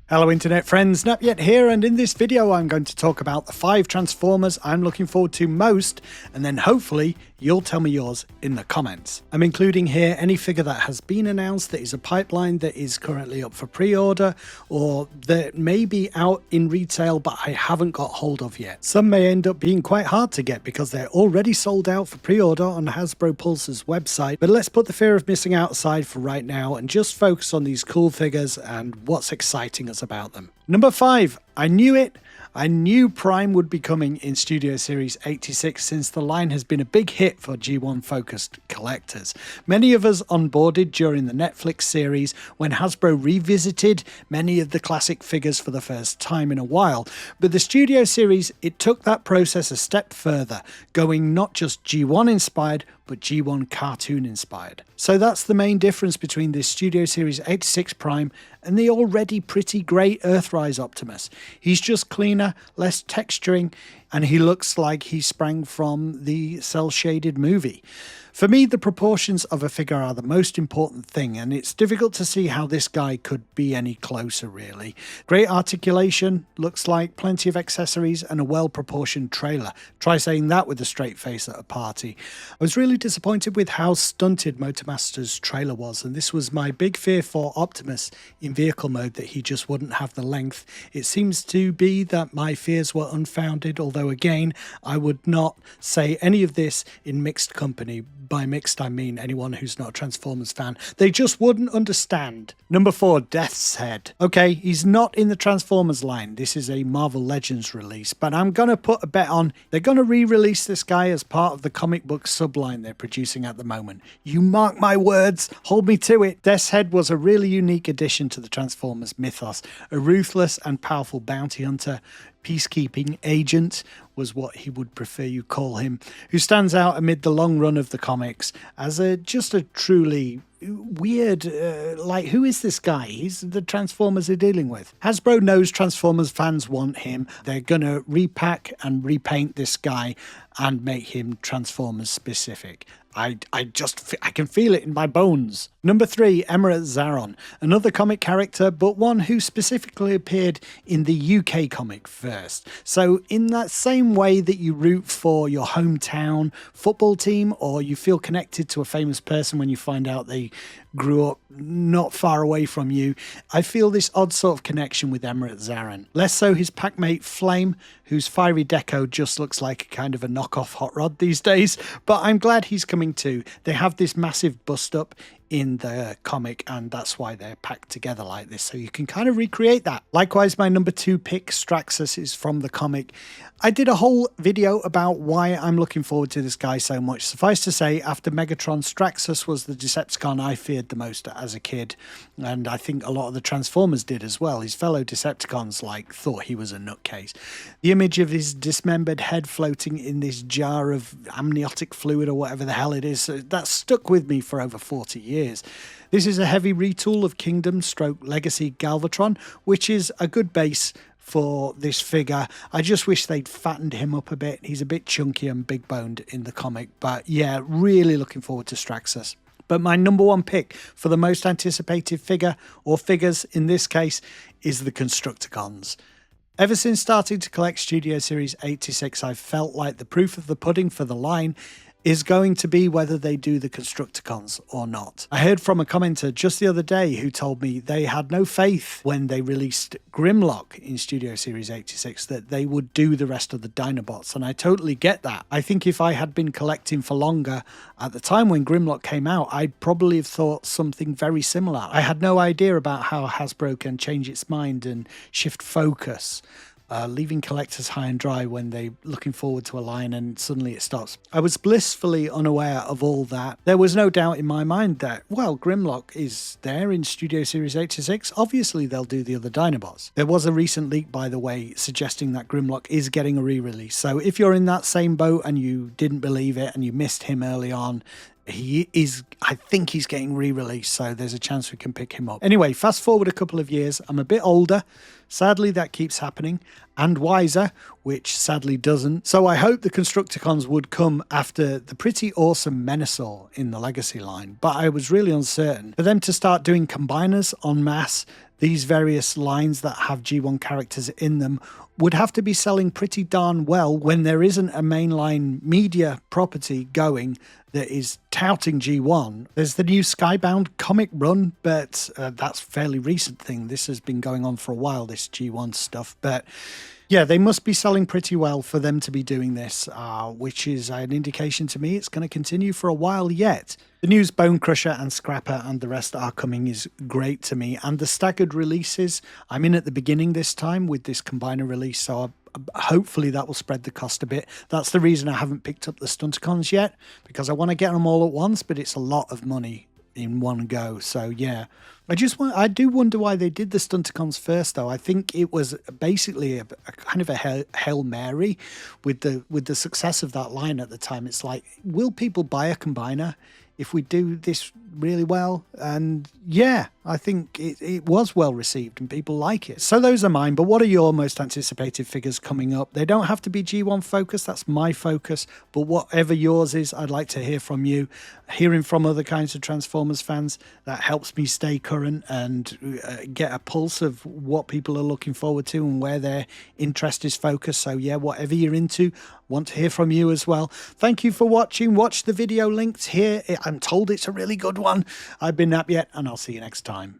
Hello internet friends, Snapyet here, and in this video I'm going to talk about the 5 Transformers I'm looking forward to most, and then hopefully you'll tell me yours in the comments. I'm including here any figure that has been announced, that is a pipeline, that is currently up for pre-order, or that may be out in retail but I haven't got hold of yet. Some may end up being quite hard to get because they're already sold out for pre-order on Hasbro Pulse's website, but let's put the fear of missing out aside for right now and just focus on these cool figures and what's exciting us about them. Number 5, I knew it. I knew Prime would be coming in Studio Series 86 since the line has been a big hit for G1 focused collectors. Many of us onboarded during the Netflix series when Hasbro revisited many of the classic figures for the first time in a while, but the Studio Series, it took that process a step further, going not just G1 inspired but G1 cartoon inspired. So that's the main difference between this Studio Series 86 Prime and the already pretty great Earthrise Optimus. He's just cleaner, less texturing, and he looks like he sprang from the cel-shaded movie. For me, the proportions of a figure are the most important thing, and it's difficult to see how this guy could be any closer, really. Great articulation, looks like plenty of accessories, and a well-proportioned trailer. Try saying that with a straight face at a party. I was really disappointed with how stunted Motormaster's trailer was, and this was my big fear for Optimus in vehicle mode, that he just wouldn't have the length. It seems to be that my fears were unfounded, although again, I would not say any of this in mixed company. By mixed, I mean anyone who's not a Transformers fan. They just wouldn't understand. Number 4, Death's Head. Okay, he's not in the Transformers line. This is a Marvel Legends release, but I'm going to put a bet on they're going to re-release this guy as part of the comic book subline they're producing at the moment. You mark my words, hold me to it. Death's Head was a really unique addition to the Transformers mythos. A ruthless and powerful bounty hunter, peacekeeping agent was what he would prefer you call him, who stands out amid the long run of the comics as just a truly weird, like, who is this guy? He's the Transformers are dealing with. Hasbro knows Transformers fans want him. They're gonna repack and repaint this guy and make him Transformers specific. I can feel it in my bones. Number 3, Emirate Xaaron, another comic character, but one who specifically appeared in the UK comic first. So in that same way that you root for your hometown football team, or you feel connected to a famous person when you find out they grew up not far away from you, I feel this odd sort of connection with Emirate Xaaron. Less so his packmate Flame, whose fiery deco just looks like a kind of a knockoff Hot Rod these days, but I'm glad he's coming too. They have this massive bust up in the comic, and that's why they're packed together like this, so you can kind of recreate that. Likewise, my number 2 pick, Straxus, is from the comic. I did a whole video about why I'm looking forward to this guy so much. Suffice to say, after Megatron, Straxus was the Decepticon I feared the most as a kid, and I think a lot of the Transformers did as well. His fellow Decepticons thought he was a nutcase. The image of his dismembered head floating in this jar of amniotic fluid or whatever the hell it is, that stuck with me for over 40 years. This is a heavy retool of Kingdom / Legacy Galvatron, which is a good base for this figure. I just wish they'd fattened him up a bit. He's a bit chunky and big boned in the comic, but yeah, really looking forward to Straxus. But my number 1 pick for the most anticipated figure, or figures in this case, is the Constructicons. Ever since starting to collect Studio Series 86, I've felt like the proof of the pudding for the line is going to be whether they do the Constructicons or not. I heard from a commenter just the other day who told me they had no faith when they released Grimlock in Studio Series 86 that they would do the rest of the Dinobots, and I totally get that. I think if I had been collecting for longer at the time when Grimlock came out, I'd probably have thought something very similar. I had no idea about how Hasbro can change its mind and shift focus, leaving collectors high and dry when they're looking forward to a line and suddenly it stops. I was blissfully unaware of all that. There was no doubt in my mind that, well, Grimlock is there in Studio Series 86. Obviously, they'll do the other Dinobots. There was a recent leak, by the way, suggesting that Grimlock is getting a re-release. So if you're in that same boat and you didn't believe it and you missed him early on, I think he's getting re-released, so there's a chance we can pick him up. Anyway, fast forward a couple of years, I'm a bit older. Sadly, that keeps happening, and wiser, which sadly doesn't. So I hope the Constructicons would come after the pretty awesome Menasor in the Legacy line, but I was really uncertain. For them to start doing combiners en masse, these various lines that have G1 characters in them would have to be selling pretty darn well when there isn't a mainline media property going that is touting G1. There's the new Skybound comic run, but that's a fairly recent thing. This has been going on for a while, this G1 stuff. But yeah, they must be selling pretty well for them to be doing this, which is an indication to me it's going to continue for a while yet. The news Bone Crusher and Scrapper and the rest are coming is great to me. And the staggered releases, I'm in at the beginning this time with this combiner release, so hopefully that will spread the cost a bit. That's the reason I haven't picked up the Stunticons yet, because I want to get them all at once, but it's a lot of money in one go. So yeah, I do wonder why they did the Stunticons first, though. I think it was basically a kind of a Hail Mary with the success of that line at the time. It's like, will people buy a combiner if we do this really well? And yeah, I think it was well received and people like it. So those are mine, but what are your most anticipated figures coming up? They don't have to be G1 focused, that's my focus, but whatever yours is, I'd like to hear from you. Hearing from other kinds of Transformers fans, that helps me stay current and get a pulse of what people are looking forward to and where their interest is focused. So yeah, whatever you're into, want to hear from you as well. Thank you for watching. Watch the video linked here. I'm told it's a really good one. I've been Nap Yet, and I'll see you next time.